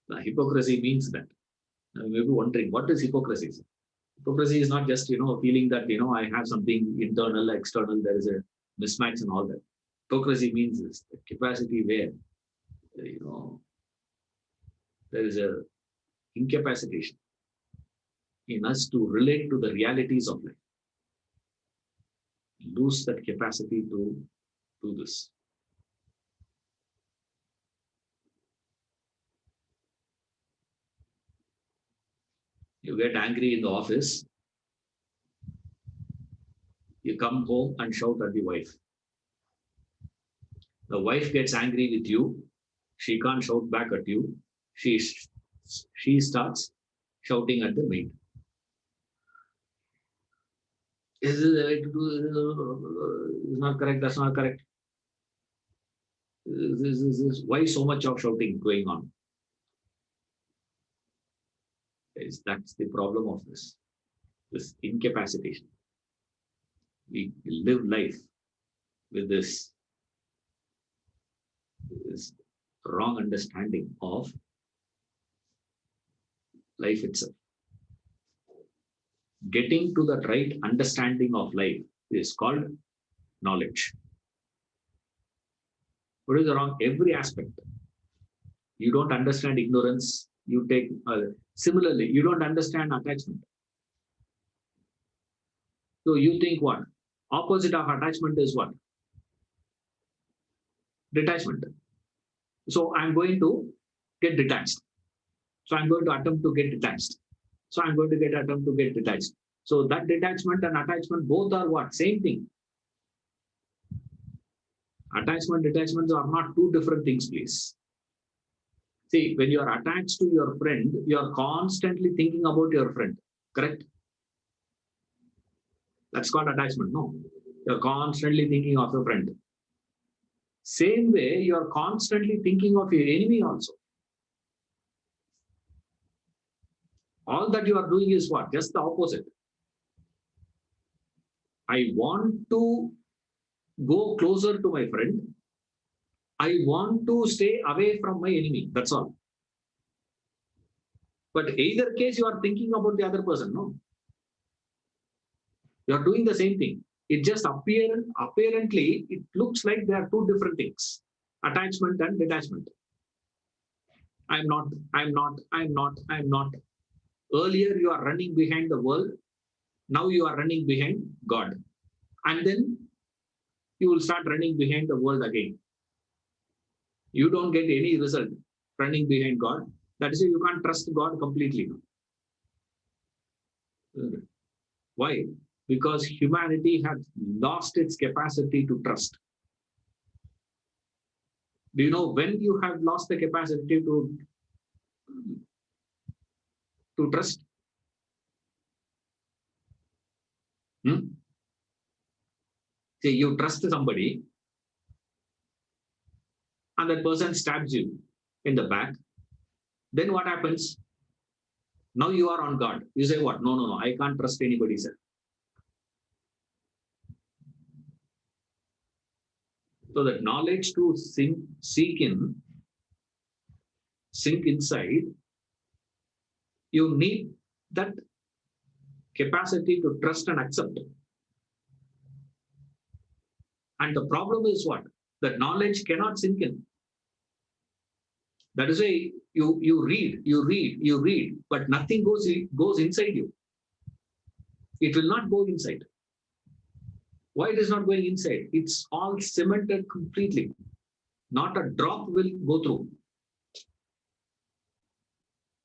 Speaker 1: The hypocrisy means that. Now, you may be wondering, what is hypocrisy? Hypocrisy is not just, feeling that, I have something internal, external, there is a mismatch and all that. Hypocrisy means this, the capacity where, there is a incapacitation in us to relate to the realities of life. Lose that capacity to do this. You get angry in the office, you come home and shout at the wife. The wife gets angry with you, she can't shout back at you, she starts shouting at the maid. Is this the way to do? It's not correct, that's not correct. Why so much of shouting going on? That's the problem of this incapacitation. We live life with this wrong understanding of life itself. Getting to the right understanding of life is called knowledge. What is wrong? Every aspect. You don't understand ignorance. You take similarly, you don't understand attachment. So you think what? Opposite of attachment is what? Detachment. So I'm going to get detached. So I'm going to attempt to get detached. So I'm going to attempt to get detached. So that detachment and attachment both are what? Same thing. Attachment, detachments are not two different things, please. See, when you are attached to your friend, you are constantly thinking about your friend, correct? That's called attachment. No. You're constantly thinking of your friend. Same way, you're constantly thinking of your enemy also. All that you are doing is what? Just the opposite. I want to go closer to my friend. I want to stay away from my enemy. That's all. But either case, you are thinking about the other person. No. You are doing the same thing. It just apparently, it looks like there are two different things. Attachment and detachment. I'm not, I'm not, I'm not, I'm not. Earlier, you are running behind the world. Now you are running behind God. And then you will start running behind the world again. You don't get any result running behind God. That is why you can't trust God completely. Why? Because humanity has lost its capacity to trust. Do you know when you have lost the capacity to trust? Say you trust somebody and that person stabs you in the back. Then what happens? Now you are on guard. You say what? No, I can't trust anybody, sir. So that knowledge to sink inside, you need that capacity to trust and accept. And the problem is what? That knowledge cannot sink in. That is why you read, but nothing goes inside you. It will not go inside. Why it is not going inside? It's all cemented completely. Not a drop will go through.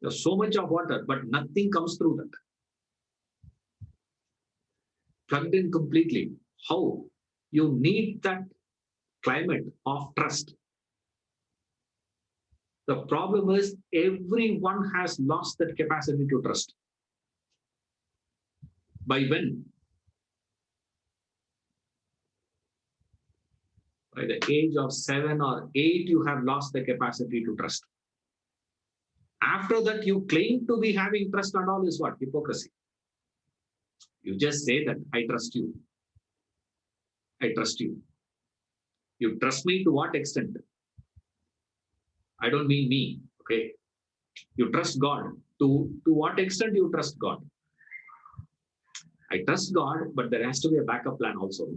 Speaker 1: There's so much of water, but nothing comes through that. Plugged in completely. How? You need that climate of trust. The problem is everyone has lost that capacity to trust. By when? By the age of 7 or 8, you have lost the capacity to trust. After that, you claim to be having trust and all is what? Hypocrisy. You just say that, I trust you. I trust you. You trust me to what extent? I don't mean me, okay? You trust God. To what extent you trust God? I trust God, but there has to be a backup plan also.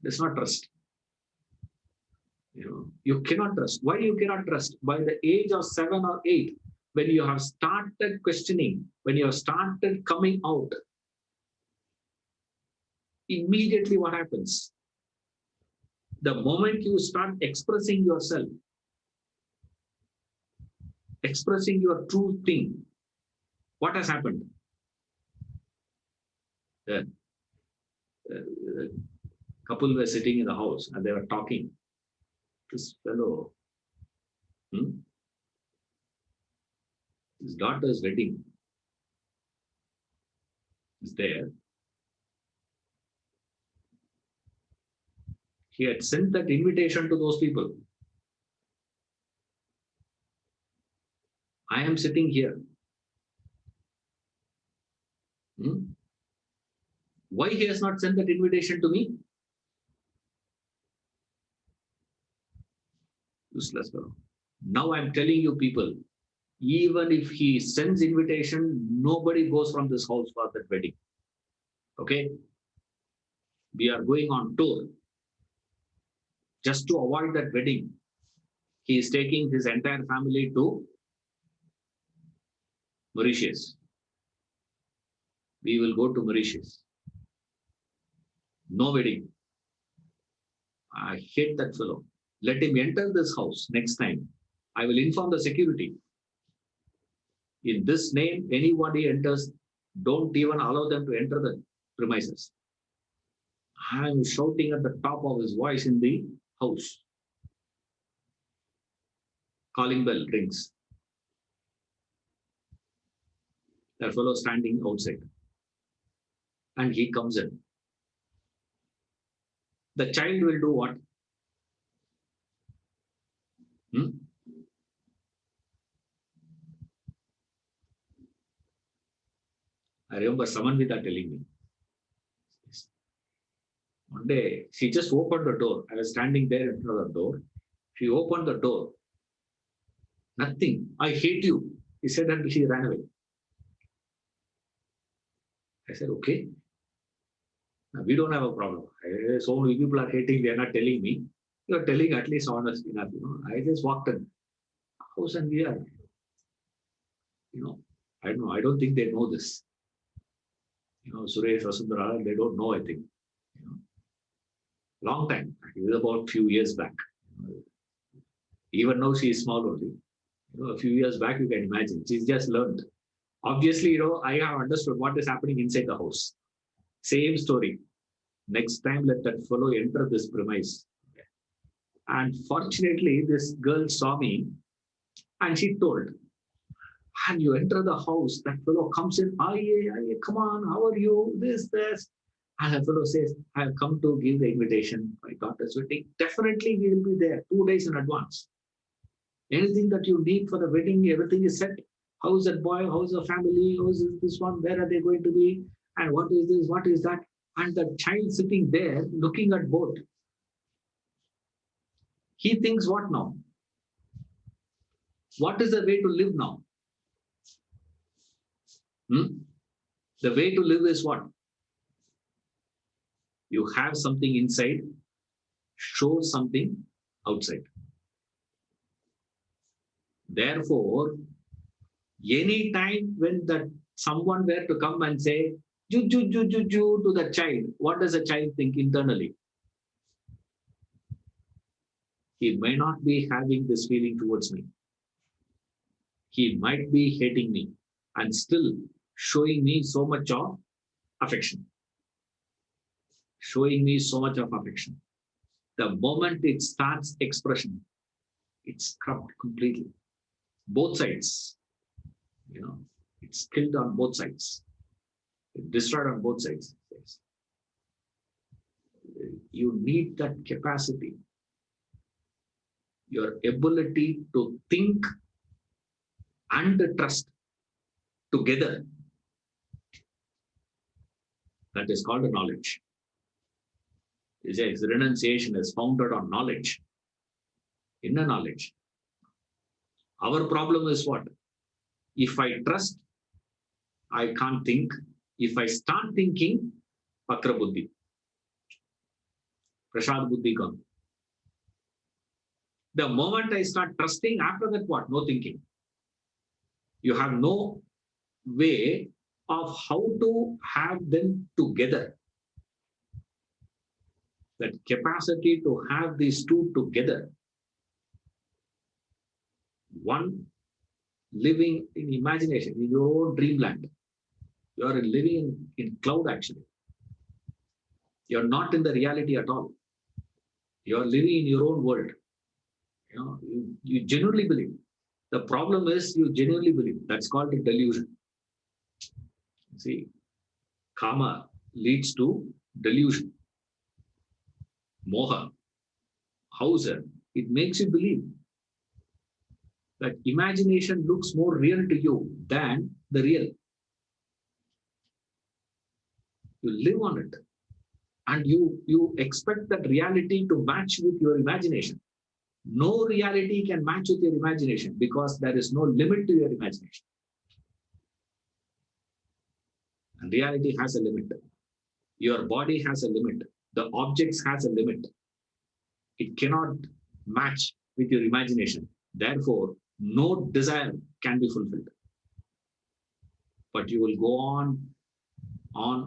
Speaker 1: That's not trust. You cannot trust. Why you cannot trust? By the age of 7 or 8, when you have started questioning, when you have started coming out, immediately what happens? The moment you start expressing yourself, expressing your true thing, what has happened? The couple were sitting in the house and they were talking. This fellow, his daughter's wedding is there. He had sent that invitation to those people. I am sitting here. Why he has not sent that invitation to me? Useless fellow. Now I'm telling you people, even if he sends invitation, nobody goes from this house for that wedding. Okay? We are going on tour. Just to avoid that wedding, he is taking his entire family to Mauritius. We will go to Mauritius. No wedding. I hate that fellow. Let him enter this house next time. I will inform the security. In this name, anybody enters, don't even allow them to enter the premises. I am shouting at the top of his voice in the house. Calling bell rings. That fellow standing outside. And he comes in. The child will do what? Hmm? I remember Samanvita telling me. One day, she just opened the door. I was standing there in front of the door. She opened the door. Nothing. I hate you. He said, and she ran away. I said, okay. Now, we don't have a problem. So many people are hating, they are not telling me. You're telling at least honest enough. I just walked in house and we are, I don't know. I don't think they know this. Suresh, Vasundhara, they don't know, I think. Long time. It was about few years back. Even now she is small only. A few years back, you can imagine. She's just learned. Obviously, I have understood what is happening inside the house. Same story. Next time, let that fellow enter this premise. And fortunately, this girl saw me and she told, and you enter the house, that fellow comes in, aye, come on, how are you? This. And the fellow says, I have come to give the invitation. My daughter's wedding. Definitely, we will be there 2 days in advance. Anything that you need for the wedding, everything is set. How is that boy? How is the family? How is this one? Where are they going to be? And what is this? What is that? And the child sitting there looking at both. He thinks what now? What is the way to live now? The way to live is what? You have something inside, show something outside. Therefore, any time when that someone were to come and say, ju, ju, ju, ju, ju to the child, what does a child think internally? He may not be having this feeling towards me. He might be hating me and still showing me so much of affection. Showing me so much of affection. The moment it starts expression, it's corrupt completely. Both sides. It's killed on both sides. It's destroyed on both sides. You need that capacity. Your ability to think and trust together. That is called a knowledge. It says renunciation is founded on knowledge. Inner knowledge. Our problem is what? If I trust, I can't think. If I start thinking, Pakra Buddhi. Prasad Buddhi gone. The moment I start trusting, after that what? No thinking. You have no way of how to have them together. That capacity to have these two together. One, living in imagination, in your own dreamland. You are living in cloud actually. You're not in the reality at all. You're living in your own world. You genuinely believe. The problem is you genuinely believe. That's called a delusion. See, karma leads to delusion. Moha, Hauser, it makes you believe that imagination looks more real to you than the real. You live on it. And you expect that reality to match with your imagination. No reality can match with your imagination because there is no limit to your imagination. And reality has a limit. Your body has a limit. The objects has a limit. It cannot match with your imagination. Therefore, no desire can be fulfilled. But you will go on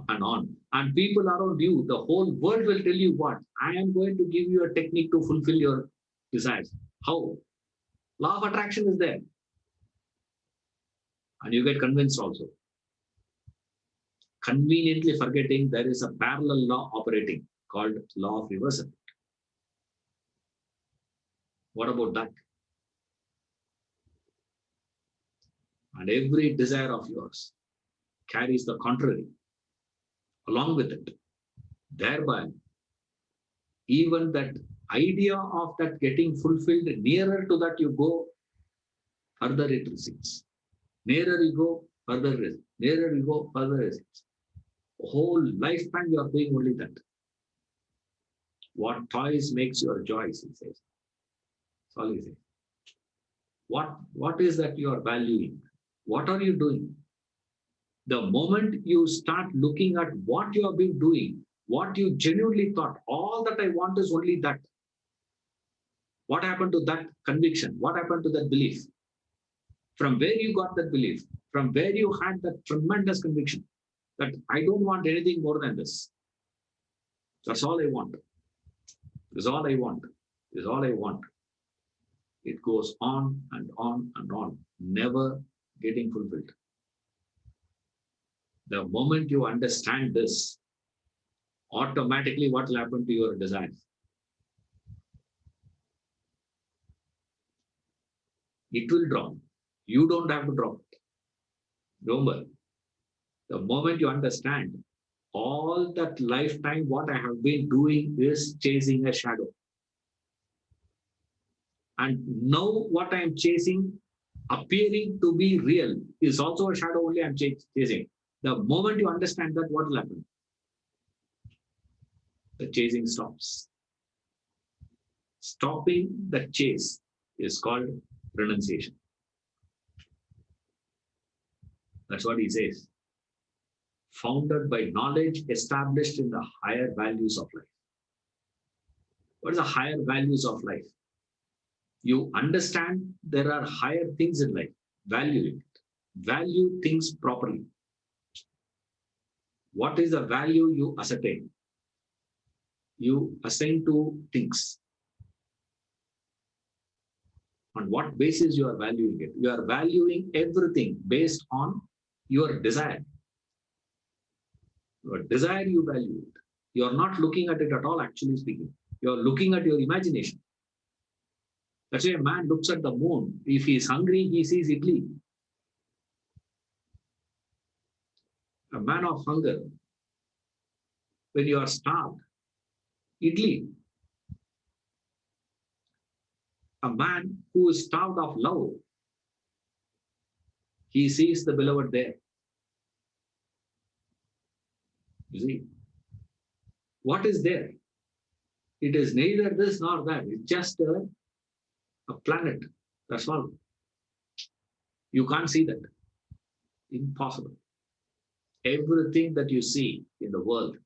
Speaker 1: and on. And people around you, the whole world will tell you what? I am going to give you a technique to fulfill your desires. How? Law of attraction is there. And you get convinced also. Conveniently forgetting there is a parallel law operating called law of reversal. What about that? And every desire of yours, carries the contrary along with it. Thereby, even that idea of that getting fulfilled, nearer to that you go, further it recedes. Nearer you go, further recedes. Nearer you go, further recedes. Whole lifetime you are doing only that. What toys makes your joys, he says. That's all he says. What is that you are valuing? What are you doing? The moment you start looking at what you have been doing, what you genuinely thought, all that I want is only that. What happened to that conviction? What happened to that belief? From where you got that belief? From where you had that tremendous conviction that I don't want anything more than this. That's all I want. This is all I want. This is all I want. It goes on and on and on, never getting fulfilled. The moment you understand this, automatically what will happen to your desires? It will drop. You don't have to drop it. Remember, the moment you understand all that lifetime, what I have been doing is chasing a shadow. And now what I am chasing, appearing to be real, is also a shadow only I am chasing. The moment you understand that, what will happen? The chasing stops. Stopping the chase is called renunciation. That's what he says. Founded by knowledge established in the higher values of life. What is the higher values of life? You understand there are higher things in life. Value it. Value things properly. What is the value you ascertain? You assign to things. On what basis you are valuing it? You are valuing everything based on your desire. Your desire, you value it. You are not looking at it at all, actually speaking. You are looking at your imagination. That's why a man looks at the moon. If he is hungry, he sees idli. A man of hunger, when you are starved, idli. A man who is starved of love, he sees the beloved there. You see, what is there? It is neither this nor that. It's just a planet. That's all. You can't see that. Impossible. Everything that you see in the world,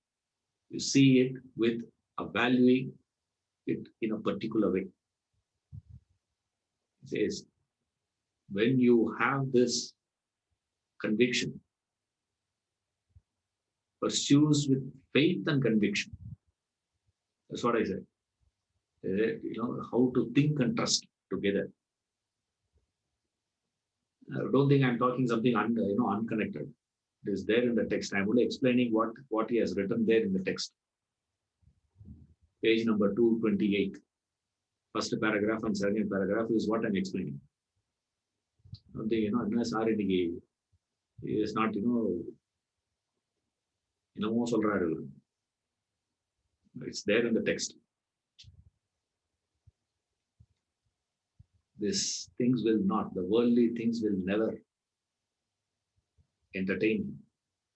Speaker 1: you see it with a valuing it in a particular way. It says, when you have this conviction, pursues with faith and conviction. That's what I said. You know, how to think and trust together. I don't think I'm talking something unconnected. It is there in the text. I'm only explaining what he has written there in the text. Page number 228. First paragraph and second paragraph is what I'm explaining. Unless already is not, it's there in the text. These things will not, the worldly things will never entertain him.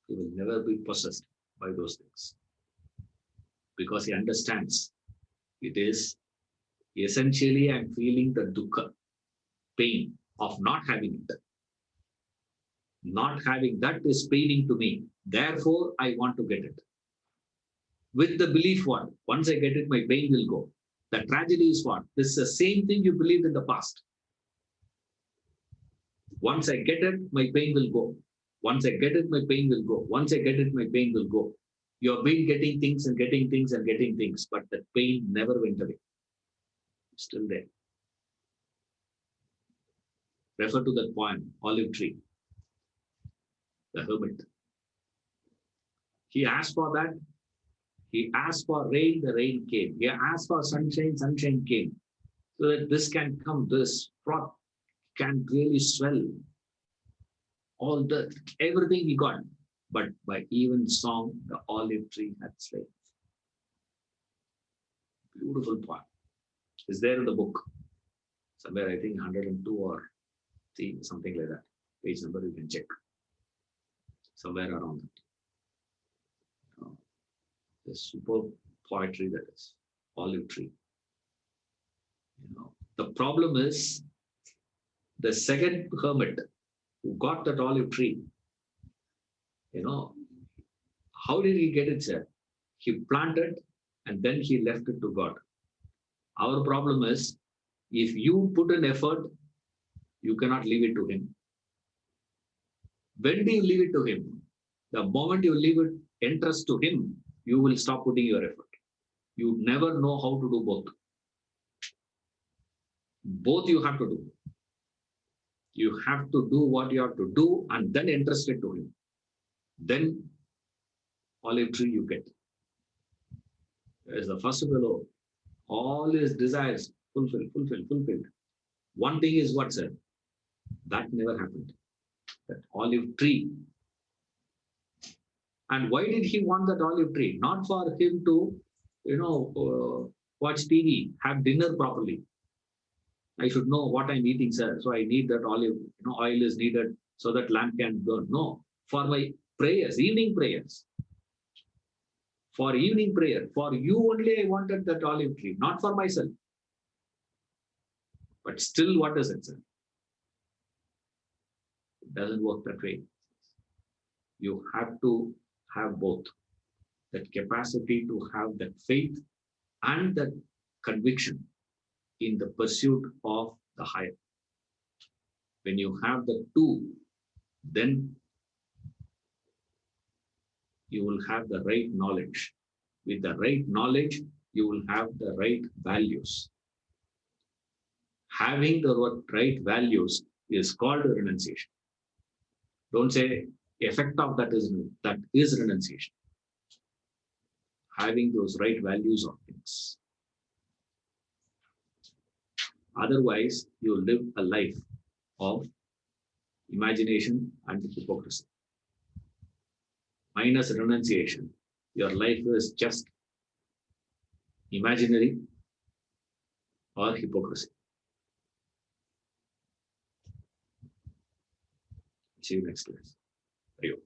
Speaker 1: He will never be possessed by those things. Because he understands it is essentially I'm feeling the dukkha, pain of not having it. Not having that is paining to me. Therefore, I want to get it. With the belief what? Once I get it, my pain will go. The tragedy is what? This is the same thing you believed in the past. Once I get it, my pain will go. Once I get it, my pain will go. Once I get it, my pain will go. You have been getting things and getting things and getting things, but the pain never went away. It's still there. Refer to that poem, Olive Tree, the hermit. He asked for that. He asked for rain, the rain came. He asked for sunshine, sunshine came. So that this can come, this froth can really swell. All the everything he got. but by even song the olive tree had slain. Beautiful poem. It's there in the book. Somewhere, I think 102 or 3, something like that. Page number you can check. Somewhere around that. The superb poetry that is. Olive tree. The problem is the second hermit who got that olive tree, how did he get it, sir? He planted and then he left it to God. Our problem is, if you put an effort, you cannot leave it to him. When do you leave it to him? The moment you leave it entrust to him, you will stop putting your effort. You never know how to do both. Both you have to do. You have to do what you have to do and then entrust it to him. Then olive tree you get. As the first fellow, all his desires fulfilled. One thing is what, sir? That never happened. That olive tree. And why did he want that olive tree? Not for him to, watch TV, have dinner properly. I should know what I'm eating, sir. So I need that olive, oil is needed so that lamp can burn. No, for my prayers, evening prayers. For evening prayer, for you only I wanted that olive tree, not for myself. But still, what is it, sir? It doesn't work that way. You have to have both. That capacity to have that faith and that conviction in the pursuit of the higher. When you have the two, then you will have the right knowledge. With the right knowledge, you will have the right values. Having the right values is called renunciation. Don't say effect of that is renunciation. Having those right values of things. Otherwise, you live a life of imagination and hypocrisy. Minus renunciation, your life is just imaginary or hypocrisy. See you next class. Thank you.